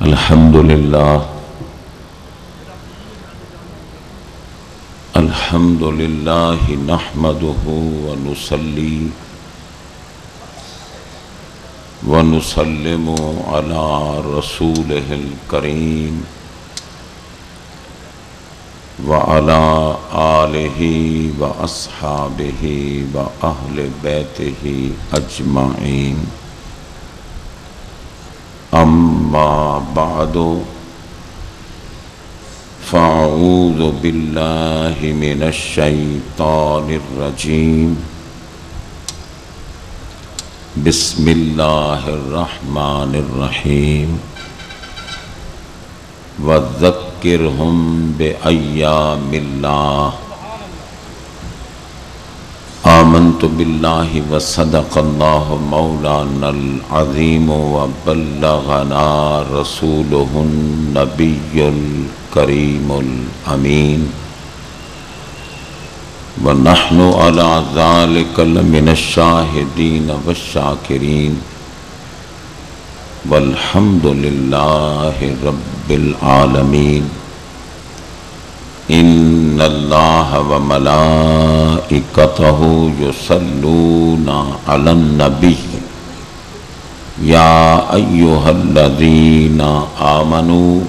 الحمد لله نحمده ونصلي ونسلم على رسوله الكريم وعلى آله وأصحابه وأهل بيته أجمعين أما بعد فأعوذ بالله من الشيطان الرجيم بسم الله الرحمن الرحيم وذكرهم بأيام الله آمنت بالله وصدق الله مولانا العظيم وبلغنا رسوله النبي الكريم الأمين ونحن على ذلك لمن الشاهدين والشاكرين والحمد لله رب العالمين إن الله وملائكته يصلون على النبي يا أيها الذين آمنوا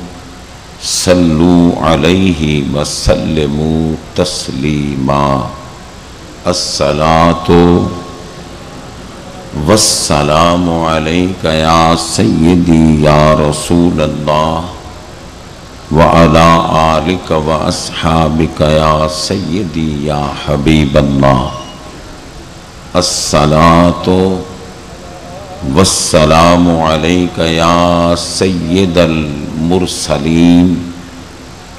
صلوا عليه وسلموا تسليما الصلاة والسلام عليك يا سيدي يا رسول الله وعلى آلك وأصحابك يا سيدي يا حبيب الله الصلاة والسلام عليك يا سيد المرسلين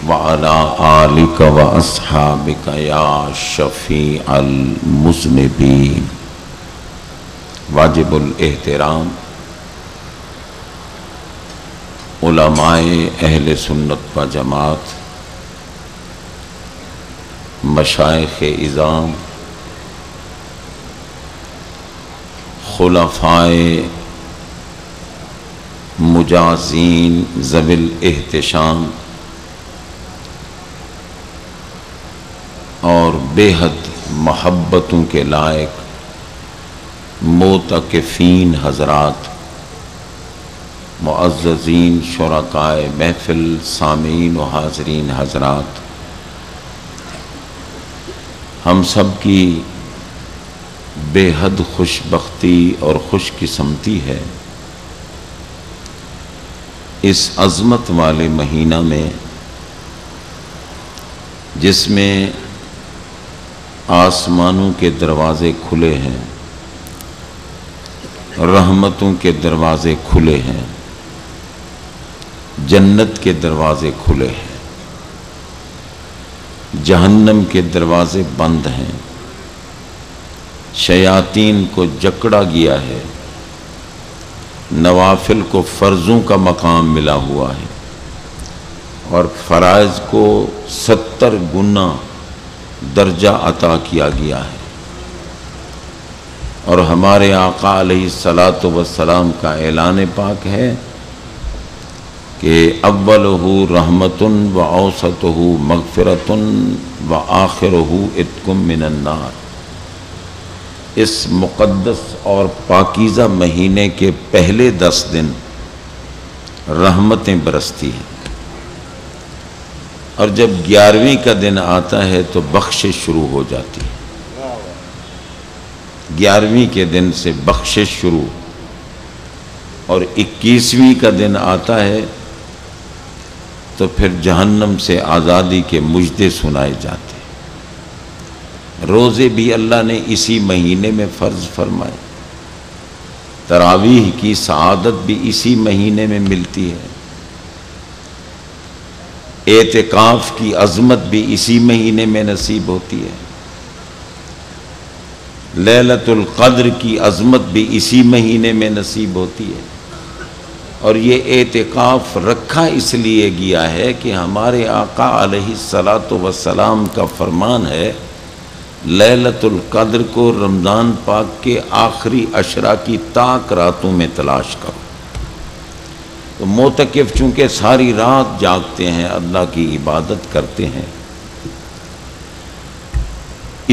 وعلى آلك وأصحابك يا شفيع المذنبين واجب الاحترام علماء اہل سنت و جماعت مشائخ اعظام خلفائے مجازین ذوی الاحتشام اور بے حد محبتوں کے لائق معتکفین حضرات معززین شرکائے محفل سامعین و حاضرین حضرات ہم سب کی بے حد خوش بختی اور خوش قسمتی ہے اس عظمت والے مہینہ میں جس میں آسمانوں کے دروازے کھلے ہیں رحمتوں کے دروازے کھلے ہیں جنت کے دروازے کھلے ہیں جہنم کے دروازے بند ہیں شیاطین کو جکڑا گیا ہے نوافل کو فرضوں کا مقام ملا ہوا ہے اور فرائض کو 70 گنا درجہ عطا کیا گیا ہے اور ہمارے آقا علیہ الصلاۃ والسلام کا اعلان پاک ہے کہ اولہ رحمت و اوسطہ مغفرۃ و آخرہ عتق من النار اس مقدس اور پاکیزہ مہینے کے پہلے 10 دن رحمتیں برستی ہیں اور جب 11ویں کا دن آتا ہے تو بخشش شروع ہو جاتی ہے 11ویں کے دن سے بخشش شروع اور 21ویں کا دن آتا ہے تو پھر جہنم سے آزادی کے مجدے سنائے جاتے ہیں روزے بھی اللہ نے اسی مہینے میں فرض فرمائے تراویح کی سعادت بھی اسی مہینے میں ملتی ہے اعتکاف کی عظمت بھی اسی مہینے میں نصیب ہوتی ہے لیلۃ القدر کی عظمت بھی اسی مہینے میں نصیب ہوتی ہے اور یہ اعتکاف رکھا اس لیے گیا ہے کہ ہمارے آقا علیہ الصلاۃ والسلام کا فرمان ہے لیلۃ القدر کو رمضان پاک کے آخری عشرہ کی تاک راتوں میں تلاش کرو تو معتکف چونکہ ساری رات جاگتے ہیں، اللہ کی عبادت کرتے ہیں،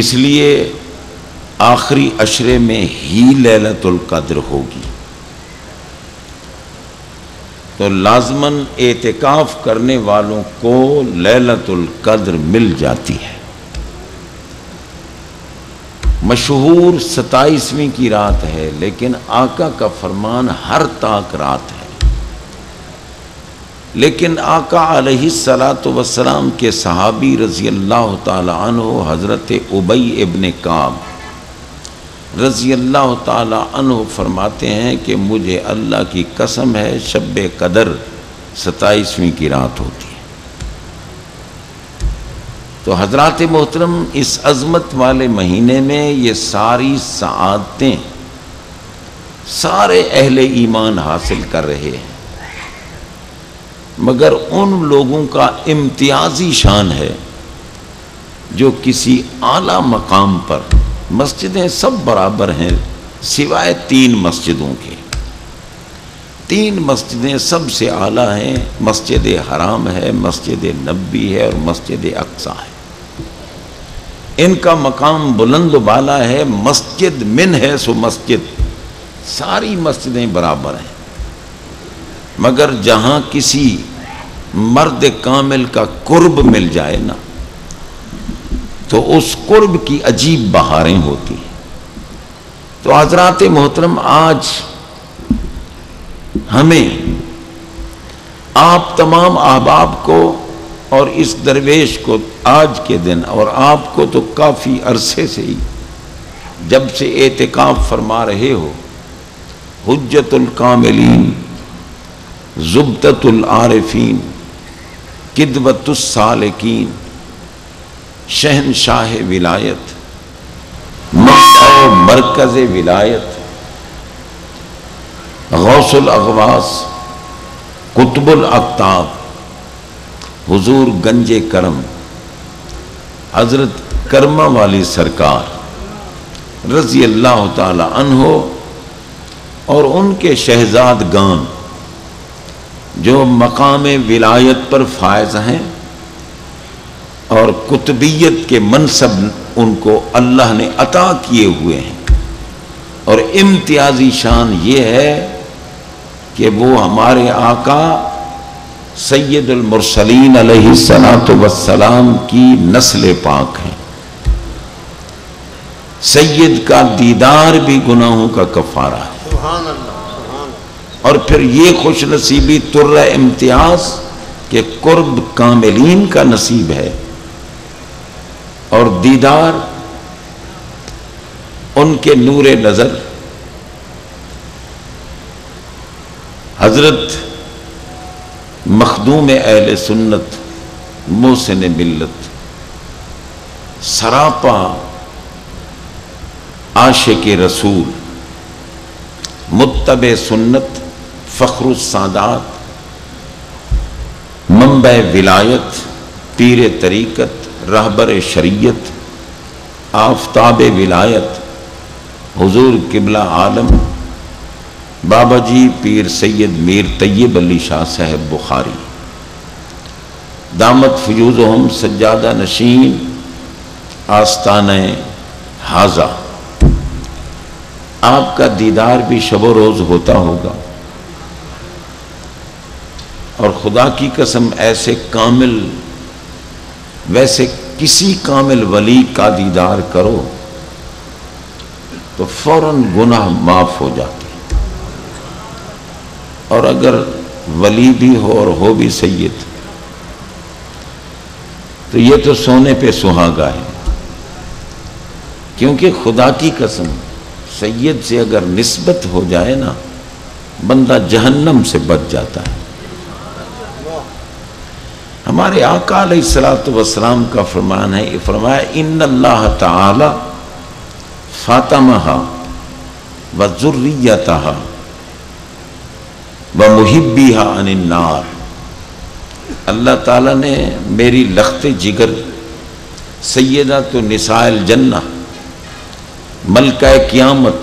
اس لیے آخری عشرے میں ہی لیلۃ القدر ہوگی، تو لازماً اعتکاف کرنے والوں کو لیلۃ القدر مل جاتی ہے۔ مشہور 27ویں کی رات ہے، لیکن آقا کا فرمان ہر تاک رات ہے۔ لیکن آقا علیہ السلام کے صحابی رضی اللہ تعالی عنہ حضرت ابی ابن کعب رضی اللہ تعالی عنہ فرماتے ہیں کہ مجھے اللہ کی قسم ہے شب قدر 27ویں کی رات ہوتی ہے۔ تو حضرات محترم، اس عظمت والے مہینے میں یہ ساری سعادتیں سارے اہل ایمان حاصل کر رہے ہیں، مگر ان لوگوں کا امتیازی شان ہے جو کسی اعلیٰ مقام پر، مسجدیں سب برابر ہیں سوائے 3 مسجدوں کے، 3 مسجدیں سب سے اعلیٰ ہیں، مسجد حرام ہے، مسجد نبوی ہے اور مسجد اقصی ہے، ان کا مقام بلند و بالا ہے۔ مسجد من ہے سو مسجد، ساری مسجدیں برابر ہیں، مگر جہاں کسی مرد کامل کا قرب مل جائے نا تو اس قرب کی عجیب بہاریں ہوتی ہیں۔ تو حضرات محترم، آج ہمیں آپ تمام احباب کو اور اس درویش کو آج کے دن، اور آپ کو تو کافی عرصے سے ہی جب سے اعتکاف فرما رہے ہو، حجت الکاملین، زبدۃ العارفین، قدوۃ السالکین، شہنشاہ ولایت، مرکز ولایت، غوث الاغواث، قطب الاقطاب، حضور گنج کرم حضرت کرما والی سرکار رضی اللہ تعالی عنہ اور ان کے شہزادگان جو مقام ولایت پر فائز ہیں اور قطبیت کے منصب ان کو اللہ نے عطا کیے ہوئے ہیں، اور امتیازی شان یہ ہے کہ وہ ہمارے آقا سید المرسلین علیہ السلام کی نسل پاک ہیں۔ سید کا دیدار بھی گناہوں کا کفارہ ہے، سبحان اللہ، اور پھر یہ خوش نصیبی تر امتیاز کہ قرب کاملین کا نصیب ہے، اور دیدار ان کے نور نظر حضرت مخدوم اہل سنت محسن ملت سراپا عاشق رسول متبع سنت فخر السادات منبع ولایت پیر طریقت رہبر شریعت آفتاب ولایت حضور قبلہ عالم بابا جی پیر سید میر طیب علی شاہ صاحب بخاری دامت فیوزہم سجادہ نشین آستانہ حاضہ، آپ کا دیدار بھی شب و روز ہوتا ہوگا، اور خدا کی قسم ایسے کامل، ویسے کسی کامل ولی کا دیدار کرو تو فوراً گناہ معاف ہو جاتے، اور اگر ولی بھی ہو اور ہو بھی سید تو یہ تو سونے پہ سہاگا ہے، کیونکہ خدا کی قسم سید سے اگر نسبت ہو جائے نا بندہ جہنم سے بچ جاتا ہے۔ ہمارے آقا علیہ السلام کا فرمان ہے، فرمایا ان اللہ تعالی فاطمہا وذریتہا ومحبیہا عن النار، اللہ تعالیٰ نے میری لخت جگر سیدہ تو نساء الجنہ ملکہ قیامت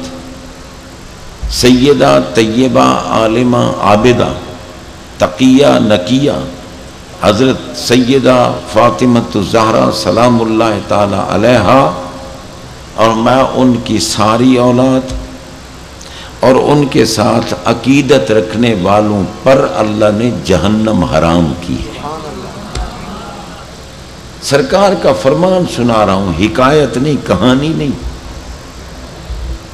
سیدہ طیبہ عالمہ عابدہ تقیہ نقیہ حضرت سیدہ فاطمۃ الزہرا سلام اللہ تعالی علیہا اور میں ان کی ساری اولاد اور ان کے ساتھ عقیدت رکھنے والوں پر اللہ نے جہنم حرام کی ہے۔ سرکار کا فرمان سنا رہا ہوں، حکایت نہیں، کہانی نہیں۔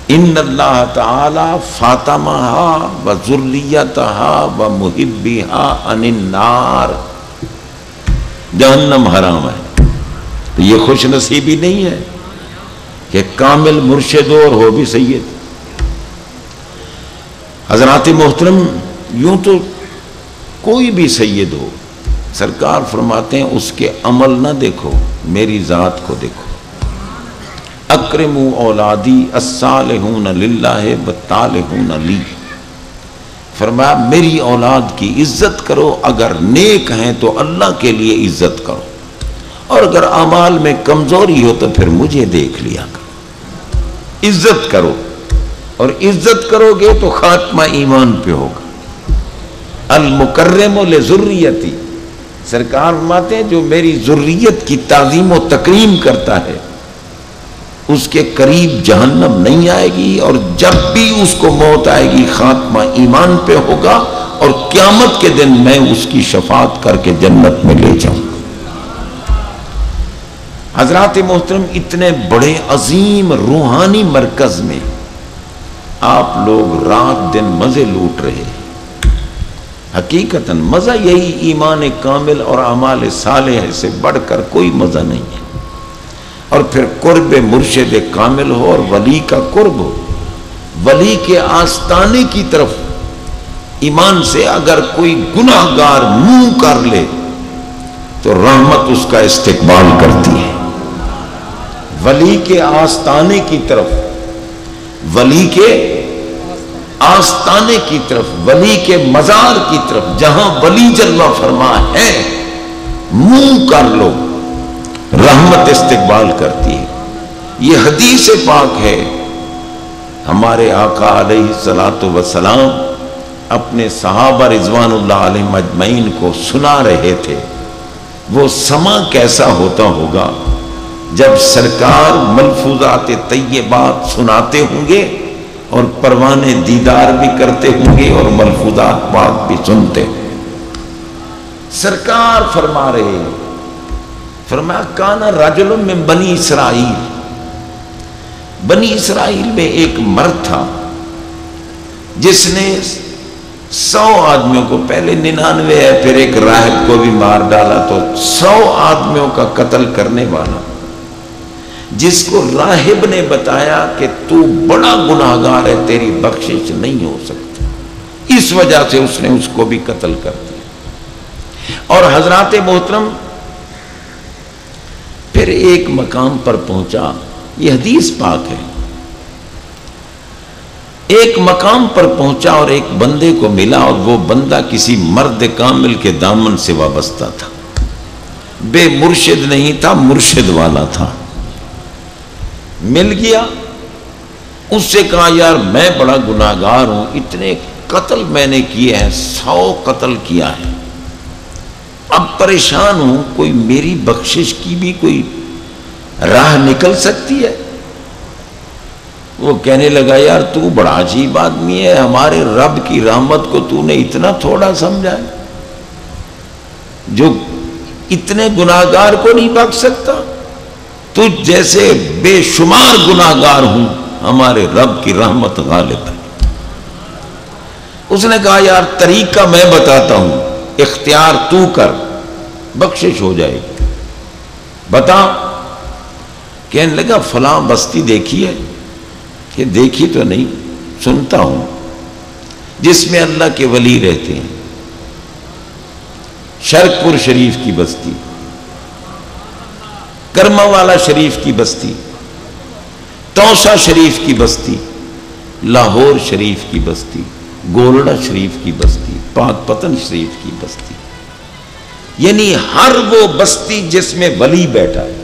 ان اللہ تعالی فاطمہا و ذریتہا و محبہا عن النار، جہنم حرام ہے۔ تو یہ خوش نصیبی نہیں ہے کہ کامل مرشد اور ہو بھی سید۔ حضرات محترم، یوں تو کوئی بھی سید ہو، سرکار فرماتے ہیں اس کے عمل نہ دیکھو، میری ذات کو دیکھو۔ اکرموا اولادی الصالحون للہ والطالحون لی، فرمایا میری اولاد کی عزت کرو، اگر نیک ہیں تو اللہ کے لیے عزت کرو، اور اگر اعمال میں کمزوری ہو تو پھر مجھے دیکھ لیا کرو۔ عزت کرو، اور عزت کرو گے تو خاتمہ ایمان پہ ہوگا۔ المکرم لذریتی، سرکار فرماتے ہیں جو میری ذریت کی تعظیم و تکریم کرتا ہے اس کے قریب جہنم نہیں آئے گی، اور جب بھی اس کو موت آئے گی خاتمہ ایمان پہ ہوگا، اور قیامت کے دن میں اس کی شفاعت کر کے جنت میں لے جاؤں۔ حضرات محترم، اتنے بڑے عظیم روحانی مرکز میں آپ لوگ رات دن مزے لوٹ رہے ہیں۔ حقیقتاً مزہ یہی ایمان کامل اور اعمال صالح سے بڑھ کر کوئی مزہ نہیں ہے۔ اور پھر قرب مرشد کامل ہو اور ولی کا قرب ہو، ولی کے آستانے کی طرف ایمان سے اگر کوئی گناہ گار منہ کر لے تو رحمت اس کا استقبال کرتی ہے۔ ولی کے آستانے کی طرف، ولی کے آستانے کی طرف، ولی کے مزار کی طرف، جہاں ولی جلوہ فرما ہے منہ کر لو، رحمت استقبال کرتی ہے۔ یہ حدیث پاک ہے، ہمارے آقا علیہ الصلوۃ والسلام اپنے صحابہ رضوان اللہ علیہم اجمعین کو سنا رہے تھے۔ وہ سما کیسا ہوتا ہوگا جب سرکار ملفوظات طیبات سناتے ہوں گے اور پروانے دیدار بھی کرتے ہوں گے اور ملفوظات پاک بھی سنتے ہیں۔ سرکار فرما رہے ہیں، فرمایا کانا رجل من بنی اسرائیل، بنی اسرائیل میں ایک مرد تھا جس نے 100 آدمیوں کو، پہلے 99 ہے پھر ایک راہب کو بھی مار ڈالا، تو 100 آدمیوں کا قتل کرنے والا، جس کو راہب نے بتایا کہ تو بڑا گناہگار ہے، تیری بخشش نہیں ہو سکتی، اس وجہ سے اس نے اس کو بھی قتل کر دیا۔ اور حضرات محترم پھر ایک مقام پر پہنچا، یہ حدیث پاک ہے، ایک مقام پر پہنچا اور ایک بندے کو ملا، اور وہ بندہ کسی مرد کامل کے دامن سے وابستہ تھا، بے مرشد نہیں تھا، مرشد والا تھا۔ مل گیا، اس سے کہا یار میں بڑا گناہگار ہوں، اتنے قتل میں نے کیے ہیں، 100 قتل کیا ہے، اب پریشان ہوں، کوئی میری بخشش کی بھی کوئی راہ نکل سکتی ہے؟ وہ کہنے لگا یار تو بڑا عجیب آدمی ہے، ہمارے رب کی رحمت کو تو نے اتنا تھوڑا سمجھا ہے، جو اتنے گناہگار کو نہیں بخش سکتا؟ تجھ جیسے بے شمار گناہگار ہوں، ہمارے رب کی رحمت غالب ہے۔ اس نے کہا یار طریقہ میں بتاتا ہوں، اختیار تو کر، بخشش ہو جائے گی، بتا۔ کہنے لگا فلاں بستی دیکھی ہے؟ کہ دیکھی تو نہیں، سنتا ہوں، جس میں اللہ کے ولی رہتے ہیں، شرک پور شریف کی بستی، کرما والا شریف کی بستی، توسا شریف کی بستی، لاہور شریف کی بستی، گولڑا شریف کی بستی، پاک پتن شریف کی بستی، یعنی ہر وہ بستی جس میں ولی بیٹھا ہے،